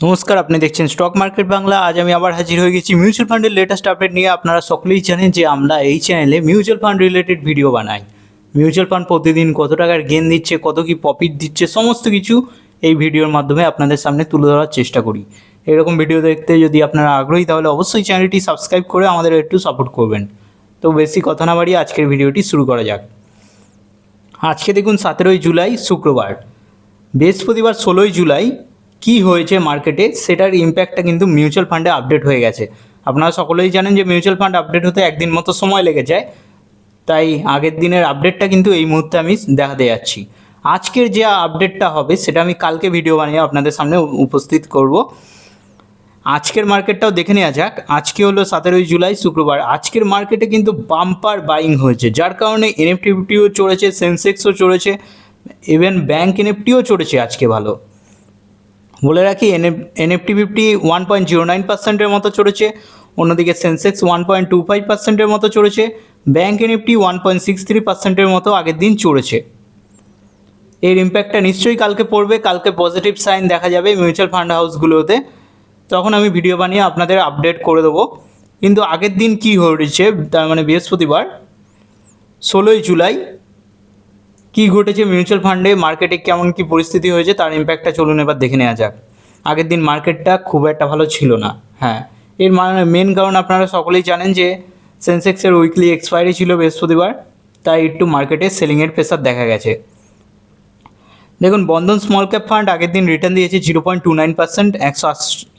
নমস্কার, আপনি দেখছেন স্টক মার্কেট বাংলা। আজ আমি আবার হাজির হয়ে গেছি মিউচুয়াল ফান্ডের লেটেস্ট আপডেট নিয়ে। আপনারা সকলেই জানেন যে আমরা এই চ্যানেলে মিউচুয়াল ফান্ড রিলেটেড ভিডিও বানাই। মিউচুয়াল ফান্ড প্রতিদিন কত টাকার গেইন দিচ্ছে, কত কি প্রফিট দিচ্ছে, সমস্ত কিছু এই ভিডিওর মাধ্যমে আপনাদের সামনে তুলে ধরার চেষ্টা করি। এরকম ভিডিও দেখতে যদি আপনারা আগ্রহী তাহলে অবশ্যই চ্যানেলটি সাবস্ক্রাইব করে আমাদের একটু সাপোর্ট করবেন। তো বেশি কথা না বাড়িয়ে আজকের ভিডিওটি শুরু করা যাক। আজকে দেখুন 17 জুলাই শুক্রবার, বৃহস্পতিবার 16 জুলাই কি হয়েছে মার্কেটে সেটার ইম্প্যাক্টটা কিন্তু মিউচুয়াল ফান্ডে আপডেট হয়ে গেছে। আপনারা সকলেই জানেন যে মিউচুয়াল ফান্ড আপডেট হতে একদিন মতো সময় লেগে যায়, তাই আগের দিনের আপডেটটা কিন্তু এই মুহূর্তে আমি দেখাতে যাচ্ছি। আজকের যে আপডেটটা হবে সেটা আমি কালকে ভিডিও বানিয়ে আপনাদের সামনে উপস্থিত করব। আজকের মার্কেটটাও দেখে নেওয়া যাক। আজকে হলো 17 জুলাই শুক্রবার। আজকের মার্কেটে কিন্তু বাম্পার বাইং হয়েছে, যার কারণে এনএফটিও চড়েছে, সেন্সেক্সও চড়েছে, ইভেন ব্যাঙ্ক এনএফটিও চড়েছে আজকে ভালো। বলে রাখি এনএফটি 1.09%-এর মতো চড়েছে, অন্যদিকে সেন্সেক্স 1.25%-এর মতো চড়েছে, ব্যাঙ্ক এনএফটি 1.63%-এর মতো আগের দিন চড়েছে। এর ইম্প্যাক্টটা নিশ্চয়ই কালকে পড়বে। কালকে পজিটিভ সাইন দেখা যাবে মিউচুয়াল ফান্ড হাউসগুলোতে, তখন আমি ভিডিও বানিয়ে আপনাদের আপডেট করে দেবো। কিন্তু আগের দিন কি হয়েছে, তার মানে বৃহস্পতিবার 16 জুলাই কী ঘটেছে মিউচুয়াল ফান্ডে, মার্কেটে কেমন কী পরিস্থিতি হয়েছে তার ইম্প্যাক্টটা চলুন এবার দেখে নেওয়া যাক। আগের দিন মার্কেটটা খুব একটা ভালো ছিল না। হ্যাঁ, এর মেন কারণ আপনারা সকলেই জানেন যে সেন্সেক্সের উইকলি এক্সপায়ারি ছিল বৃহস্পতিবার, তাই একটু মার্কেটে সেলিংয়ের প্রেসার দেখা গেছে। দেখুন, বন্ধন স্মল ক্যাপ ফান্ড আগের দিন রিটার্ন দিয়েছে 0.29%,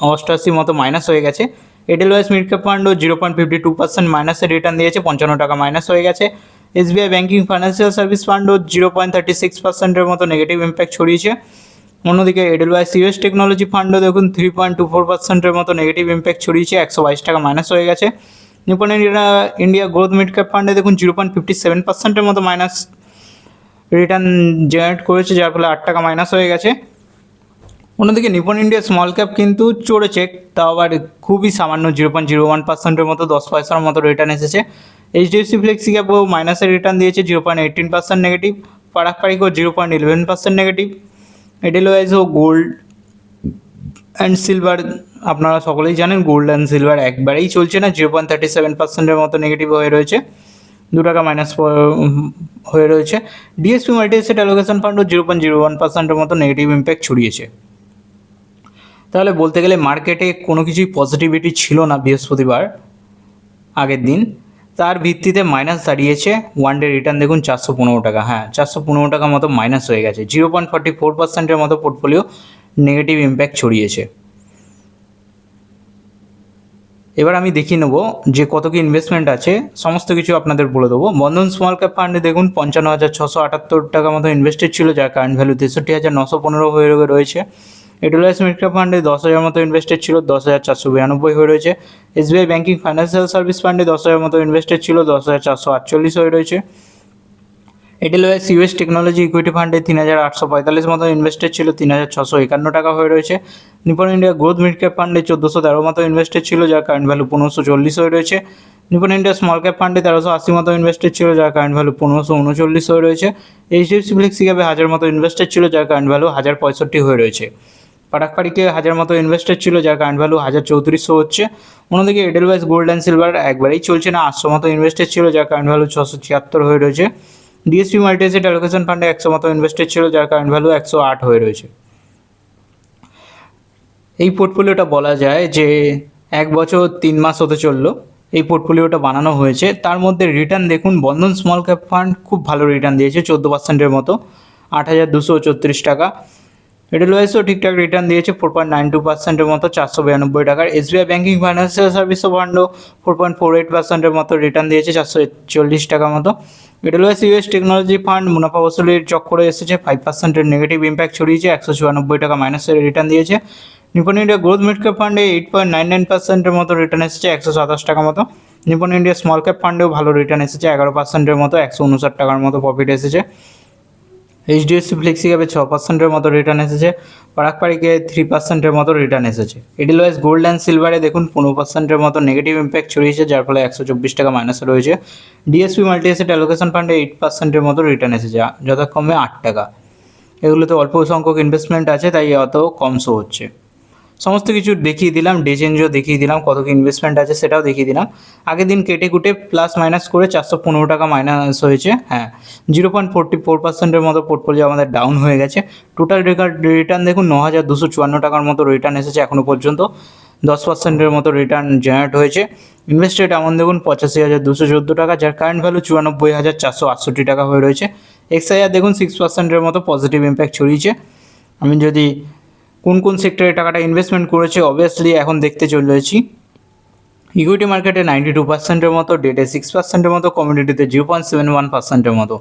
188 মতো মাইনাস হয়ে গেছে। এডেলওয়াইস মিড ক্যাপ ফান্ডও 0.52% মাইনাসে রিটার্ন দিয়েছে, 55 টাকা মাইনাস হয়ে গেছে। এসবিআই ব্যাঙ্কিং ফাইন্যান্সিয়াল সার্ভিস ফান্ডও 0.36%-এর মতো নেগেটিভ ইম্প্যাক্ট ছড়িয়েছে। অন্যদিকে এডেলওয়াইস ইউএস টেকনোলজি ফান্ডও দেখুন 3.24%-এর মতো নেগেটিভ ইম্প্যাক্ট ছড়িয়েছে, 122 টাকা মাইনাস হয়ে গেছে। Nipon India growth mid cap ফান্ডে দেখুন 0.57%-এর মতো মাইনাস রিটার্ন জেনারেট করেছে, যার ফলে 8 টাকা মাইনাস হয়ে গেছে। অন্যদিকে নিপন ইন্ডিয়া স্মল ক্যাপ কিন্তু চড়েছে, তাও আবার খুবই সামান্য 0.01%-এর মতো, 10 পয়সার মতো রিটার্ন এসেছে। এইচডিএফসি ফ্লেক্সি ক্যাপও মাইনাসের রিটার্ন দিয়েছে, 0.18% নেগেটিভ। পারাক পারিকও 0.11% নেগেটিভ। এডেলওয়াইজও গোল্ড অ্যান্ড সিলভার, আপনারা সকলেই জানেন গোল্ড অ্যান্ড সিলভার একবারেই চলছে না, 0.37%-এর মতো নেগেটিভ হয়ে রয়েছে, 2 টাকা মাইনাস হয়ে রয়েছে। ডিএসপি মাল্টি অ্যাসেট অ্যালোকেশন ফান্ডও 0.01%-এর মতো নেগেটিভ ইম্প্যাক্ট ছড়িয়েছে। তাহলে বলতে গেলে মার্কেটে কোনো কিছুই পজিটিভিটি ছিল না বৃহস্পতিবার আগের দিন, তার ভিত্তিতে মাইনাস দাঁড়িয়েছে। ওয়ান ডে রিটার্ন দেখুন 415 টাকা, হ্যাঁ 415 টাকা মতো মাইনাস হয়ে গেছে, 0.44%-এর মতো পোর্টফোলিও নেগেটিভ ইম্প্যাক্ট ছড়িয়েছে। এবার আমি দেখিয়ে নেবো যে কত কি ইনভেস্টমেন্ট আছে, সমস্ত কিছু আপনাদের বলে দেবো। বন্ধন স্মল ক্যাপ ফান্ডে দেখুন 55,678 টাকা মতো ইনভেস্টেড ছিল, যার কারেন্ট ভ্যালু 63,915 হয়ে রয়েছে। এডেলওয়াইস মিড ক্যাপ ফান্ডে 10,000 মতো ইনভেস্টেড ছিল, 10,492 হয়ে রয়েছে। এসবিআই ব্যাঙ্কিং ফাইন্যান্সিয়াল সার্ভিস ফান্ডে 10,000 মতো ইনভেস্টেড ছিল, 10,448 হয়ে রয়েছে। এডেলওয়াইস ইউএস টেকনোলজি ইকুইটি ফান্ডে 3,845 মতো ইনভেস্টেড ছিল, 3,651 টাকা হয়ে রয়েছে। Nipon India growth mid cap ফান্ডে 1,413 মতো ইনভেস্টেড ছিল, যার কারেন্ট ভ্যালু 1,540 হয়ে রয়েছে। নিপন ইন্ডিয়া স্মল ক্যাপ ফান্ডে 1,380 মতো ইনভেস্টেড ছিল, যার কারেন্ট ভ্যালু 1,539 হয়ে রয়েছে। এইচডিএফসি ফ্লেক্সি ক্যাপে 1000 মতো ইনভেস্টেড ছিল, যার কারেন্ট ভ্যালু 1,065 হয়ে রয়েছে। পারাক পারিকে 1000 মতো ইনভেস্টেড ছিল, যার কারেন্ট ভ্যালু 1,034 হচ্ছে। অন্যদিকে এডেলওয়াইস গোল্ড অ্যান্ড সিলভার একবারেই চলছে না, 800 মতো ইনভেস্টেড ছিল, যার কারেন্ট ভ্যালু 676 হয়ে রয়েছে। ডিএসপি মাল্টি অ্যাসেট অ্যালোকেশন ফান্ডে 100 মতো ইনভেস্টেড ছিল, যার কারেন্ট ভ্যালু 108 হয়ে রয়েছে। এই পোর্টফোলিওটা বলা যায় যে 1 বছর 3 মাস হতে চললো এই পোর্টফোলিওটা বানানো হয়েছে। তার মধ্যে রিটার্ন দেখুন, বন্ধন স্মল ক্যাপ ফান্ড খুব ভালো রিটার্ন দিয়েছে, 14%-এর মতো, 8,234 টাকা। এডেলওয়াইসও ঠিকঠাক রিটার্ন দিয়েছে, 4.92%-এর মতো, 492 টাকার। এসবিআই ব্যাঙ্কিং ফাইন্যান্সিয়াল সার্ভিস ফান্ডও 4.48%-এর মতো রিটার্ন দিয়েছে, 440 টাকা মতো। এডেলওয়াইস ইউএস টেকনোলজি ফান্ড মুনাফা বসুলির চক্করে এসেছে, 5%-এর নেগেটিভ ইম্প্যাক্ট ছড়িয়েছে, 194 টাকা মাইনাসের রিটার্ন দিয়েছে। Nipon India growth mid cap ফান্ডে 8.99%-এর মতো রিটার্ন এসেছে, 127 টাকা মতো। নিপন ইন্ডিয়া স্মল ক্যাপ ফান্ডেও ভালো রিটার্ন এসেছে, 11%-এর মতো, 159 টাকার মতো প্রফিট এসেছে। এইচডিএফসি ফ্লেক্সি ক্যাপে 6%-এর মতো রিটার্ন এসেছে, পারাক পারিকে 3%-এর মতো রিটার্ন এসেছে। এডেলওয়াইস গোল্ড অ্যান্ড সিলভারে দেখুন 15%-এর মতো নেগেটিভ ইম্প্যাক্ট ছড়িয়েছে, যার ফলে 124 টাকা মাইনাসে রয়েছে। ডিএসপি মাল্টি অ্যাসেট অ্যালোকেশন ফান্ডে 8%-এর মতো রিটার্ন এসেছে, যথাক্রমে 8 টাকা। এগুলোতে অল্প সংখ্যক ইনভেস্টমেন্ট আছে, তাই অত কম শো হচ্ছে। সমস্ত কিছু দেখিয়ে দিলাম, ডে চেঞ্জও দেখিয়ে দিলাম, কত কি ইনভেস্টমেন্ট আছে সেটাও দেখিয়ে দিলাম। আগের দিন কেটে কুটে প্লাস মাইনাস করে 415 টাকা মাইনাস হয়েছে। হ্যাঁ, 0.44% মতো পোর্টফোলিও আমাদের ডাউন হয়ে গেছে। টোটাল রিটার্ন দেখুন 9,254 টাকার মতো রিটার্ন এসেছে এখনও পর্যন্ত, 10%-এর মতো রিটার্ন জেনারেট হয়েছে। ইনভেস্টেড অ্যামাউন্ট দেখুন 85,214 টাকা, যার কারেন্ট ভ্যালু 94,468 টাকা হয়ে রয়েছে। এক্সআইআর দেখুন 6%-এর মতো পজিটিভ ইম্প্যাক্ট ছড়িয়েছে। আমি যদি কোন কোন সেক্টরে টাকাটা ইনভেস্টমেন্ট করেছে অবভিয়াসলি এখন দেখতে চলেছি। ইকুইটি মার্কেটে 92%-এর মতো, ডেটে 6%-এর মতো, কমিউনিটিতে 0.71%-এর মতো।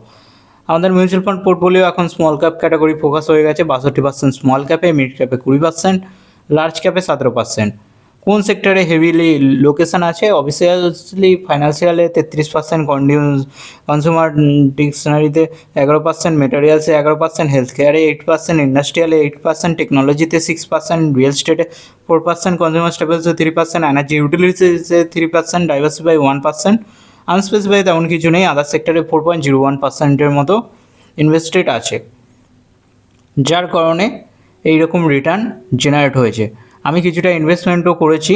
আমাদের মিউচুয়াল ফান্ড পোর্টফোলিও এখন স্মল ক্যাপ ক্যাটাগরি ফোকাস হয়ে গেছে, 62% স্মল ক্যাপে, মিড ক্যাপে 20%, লার্জ ক্যাপে 17%। কোন সেক্টরে হেভিলি লোকেশন আছে? অবভিয়াসলি ফাইন্যান্সিয়ালে 33%, কনজিউমার ডিকশনারিতে 11%, মেটেরিয়ালসে 11%, হেলথ কেয়ারে 8%, ইন্ডাস্ট্রিয়ালে 8%, টেকনোলজিতে 6%, রিয়েল স্টেটে 4%, কনজিউমার স্টেবলসে 3%, এনার্জি ইউটিলিটিসে 3%, ডাইভার্সিফাই 1%, আনস্পেসিফাই তেমন কিছু নেই। আদার সেক্টরে 4.01%-এর মতো ইনভেস্টেড আছে, যার কারণে এইরকম রিটার্ন জেনারেট হয়েছে। আমি কিছুটা ইনভেস্টমেন্টও করেছি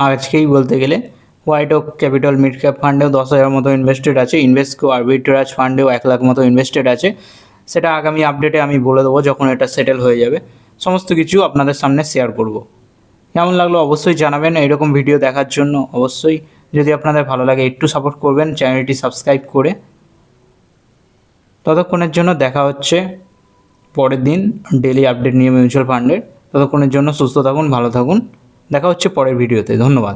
আজকেই বলতে গেলে। White oak capital mid cap ফান্ডেও 10,000 মতো ইনভেস্টেড আছে, ইনভেস্টকো আরবিট্রাজ ফান্ডেও 1 লাখ মতো ইনভেস্টেড আছে। সেটা আগামী আপডেটে আমি বলে দেবো যখন এটা সেটেল হয়ে যাবে, সমস্ত কিছু আপনাদের সামনে শেয়ার করব। কেমন লাগলো অবশ্যই জানাবেন। এইরকম ভিডিও দেখার জন্য অবশ্যই যদি আপনাদের ভালো লাগে একটু সাপোর্ট করবেন চ্যানেলটি সাবস্ক্রাইব করে। ততক্ষণের জন্য দেখা হচ্ছে পরের দিন ডেলি আপডেট নিয়ে মিউচুয়াল ফান্ডের। ততক্ষণের জন্য সুস্থ থাকুন, ভালো থাকুন, দেখা হচ্ছে পরের ভিডিওতে। ধন্যবাদ।